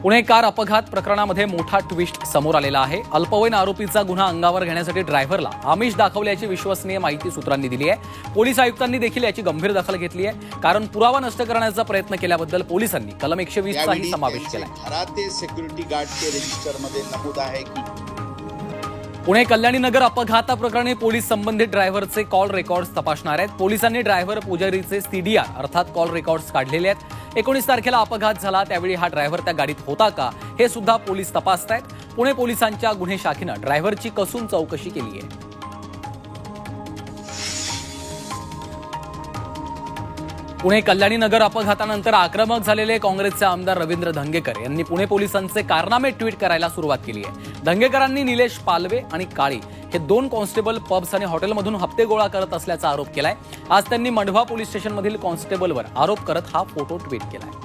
Pune car अपघात प्रकरणामध्ये मोठा ट्विस्ट समोर आलेला आहे। अल्पवयीन आरोपीचा गुन्हा अंगावर घेण्यासाठी ड्रायव्हरला आमिष दाखवल्याची विश्वसनीय माहिती सूत्रांनी दिली आहे। पोलीस आयुक्तांनी देखील याची गंभीर दखल घेतली आहे, कारण पुरावा नष्ट करण्याचा प्रयत्न केल्याबद्दल पोलिसांनी कलम 120 चाही समावेश केला आहे। घराते सिक्युरिटी गार्डचे रजिस्टरमध्ये नमूद आहे की पुणे कल्याणी नगर अपघाता प्रकरणी पोलीस संबंधित ड्रायव्हरचे कॉल रेकॉर्ड्स तपासणार आहेत। पोलिसांनी ड्रायव्हर पुजारीचे सीडीआर अर्थात कॉल रेकॉर्ड्स काढलेले आहेत। 19 तारखेला अपघात झाला त्यावेळी हा ड्रायव्हर त्या गाडीत होता का हे सुद्धा पोलीस तपासतायत। पुणे पोलिसांच्या गुन्हे शाखेनं ड्रायव्हरची कसून चौकशी केली आहे। पुणे कल्याणी नगर अपघातानंतर आक्रमक झालेले काँग्रेसचे आमदार रवींद्र धंगेकर यांनी पुणे पोलिसांचे कारनामे ट्विट करायला सुरुवात केली आहे। धंगेकरांनी निलेश पालवे आणि काळी हे 2 कॉन्स्टेबल पब्स आणि हॉटेलमधून हप्ते गोळा करत असल्याचा आरोप केलाय। आज त्यांनी मंढवा पोलीस स्टेशनमधील कॉन्स्टेबलवर आरोप करत हा फोटो ट्विट केलाय।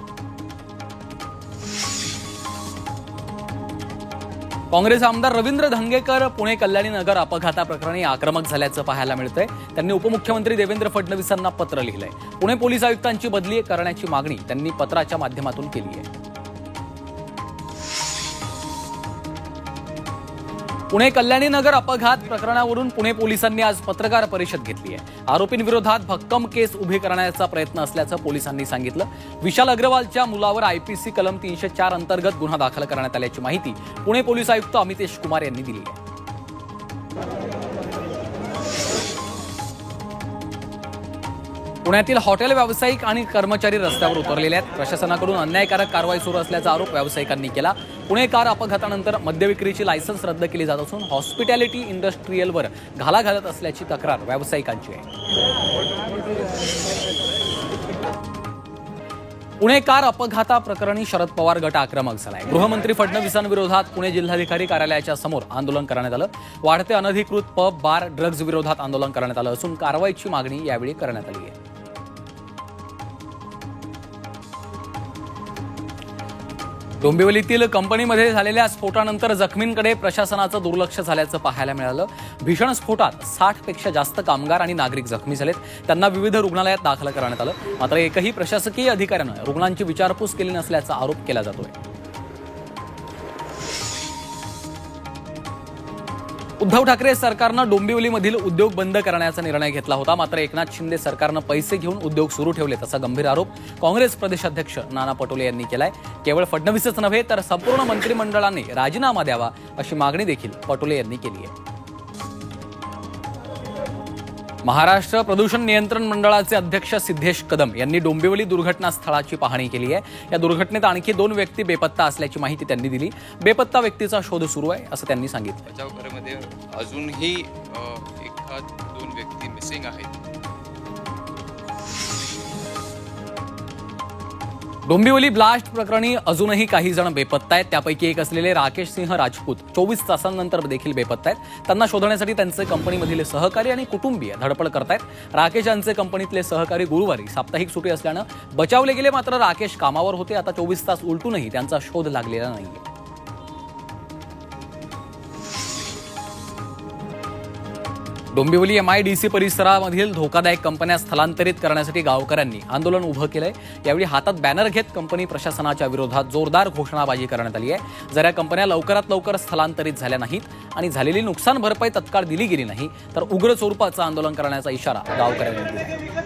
काँग्रेस आमदार रवींद्र धंगेकर पुणे कल्याणी नगर अपघाता प्रकरणी आक्रमक झाल्याचं पाहायला मिळतंय। त्यांनी उपमुख्यमंत्री देवेंद्र फडणवीसांना पत्र लिहिलंय। पुणे पोलीस आयुक्तांची बदली करण्याची मागणी त्यांनी पत्राच्या माध्यमातून केली आहे। पुणे कल्याणी नगर अपघात प्रकरणावरून पुणे पोलिसांनी आज पत्रकार परिषद घेतली आहे। आरोपींविरोधात भक्कम केस उभी करण्याचा प्रयत्न असल्याचं पोलिसांनी सांगितलं। विशाल अग्रवालच्या मुलावर आयपीसी कलम 304 अंतर्गत गुन्हा दाखल करण्यात आल्याची माहिती पुणे पोलीस आयुक्त अमितेश कुमार यांनी दिली आहे। पुण्यातील हॉटेल व्यावसायिक आणि कर्मचारी रस्त्यावर उतरलेले आहेत। प्रशासनाकडून अन्यायकारक कारवाई सुरू असल्याचा आरोप व्यावसायिकांनी केला। पुणे कार अपघातानंतर मद्यविक्रीची लायसन्स रद्द केली जात असून हॉस्पिटॅलिटी इंडस्ट्रीयलवर घाला घालत असल्याची तक्रार व्यावसायिकांची आहे। पुणे कार अपघाता प्रकरणी शरद पवार गट आक्रमक झालाय। गृहमंत्री फडणवीसांविरोधात पुणे जिल्हाधिकारी कार्यालयाच्या समोर आंदोलन करण्यात आलं। वाढते अनधिकृत पब बार ड्रग्ज विरोधात आंदोलन करण्यात आलं असून कारवाईची मागणी यावेळी करण्यात आली आहे। डोंबिवलीतील कंपनीमध्ये झालेल्या स्फोटानंतर जखमींकडे प्रशासनाचं दुर्लक्ष झाल्याचं पाहायला मिळालं। भीषण स्फोटात 60 पेक्षा जास्त कामगार आणि नागरिक जखमी झालेत। त्यांना विविध रुग्णालयात दाखल करण्यात आलं, मात्र एकही प्रशासकीय अधिकाऱ्यानं रुग्णांची विचारपूस केली नसल्याचा आरोप केला जातोय। उद्धव ठाकरे सरकारनं डोंबिवलीमधील उद्योग बंद करण्याचा निर्णय घेतला होता, मात्र एकनाथ शिंदे सरकारनं पैसे घेऊन उद्योग सुरू ठेवलेत असा गंभीर आरोप काँग्रेस प्रदेशाध्यक्ष नाना पटोले यांनी केलाय। केवळ फडणवीसच नव्हे तर संपूर्ण मंत्रिमंडळाने राजीनामा द्यावा अशी मागणी देखील पटोले यांनी केली आहे। महाराष्ट्र प्रदूषण नियंत्रण मंडळाचे अध्यक्ष सिद्धेश कदम यांनी डोंबिवली दुर्घटना स्थळाची पाहणी केली आहे। या दुर्घटनेत आणखी 2 व्यक्ती बेपत्ता असल्याची माहिती त्यांनी दिली। बेपत्ता व्यक्तीचा शोध सुरू आहे असं त्यांनी सांगितलं। बचाव कार्यामध्ये अजूनही 1-2 व्यक्ती मिसिंग आहेत। डोंबिवली ब्लास्ट प्रकरणी अजूनही काही जण बेपत्ता आहेत। त्यापैकी एक असलेले राकेश सिंह राजपूत 24 तासांनंतर देखील बेपत्ता आहेत। त्यांना शोधण्यासाठी त्यांचे कंपनीमधील सहकारी आणि कुटुंबीय धडपड करतायत। राकेश यांचे कंपनीतले सहकारी गुरुवारी साप्ताहिक सुट्टी असल्यानं बचावले गेले, मात्र राकेश कामावर होते। आता 24 तास उलटूनही त्यांचा शोध लागलेला नाहीये। डोंबिवली MIDC परिसरामधील धोकादायक कंपन्या स्थलांतरित करण्यासाठी गावकऱ्यांनी आंदोलन उभं केलंय। यावेळी हातात बॅनर घेत कंपनी प्रशासनाच्या विरोधात जोरदार घोषणाबाजी करण्यात आली आहे। जर या कंपन्या लवकरात लवकर स्थलांतरित झाल्या नाहीत आणि झालेली नुकसान भरपाई तत्काळ दिली गेली नाही तर उग्र स्वरूपाचं आंदोलन करण्याचा इशारा गावकऱ्यांनी दिला आहे।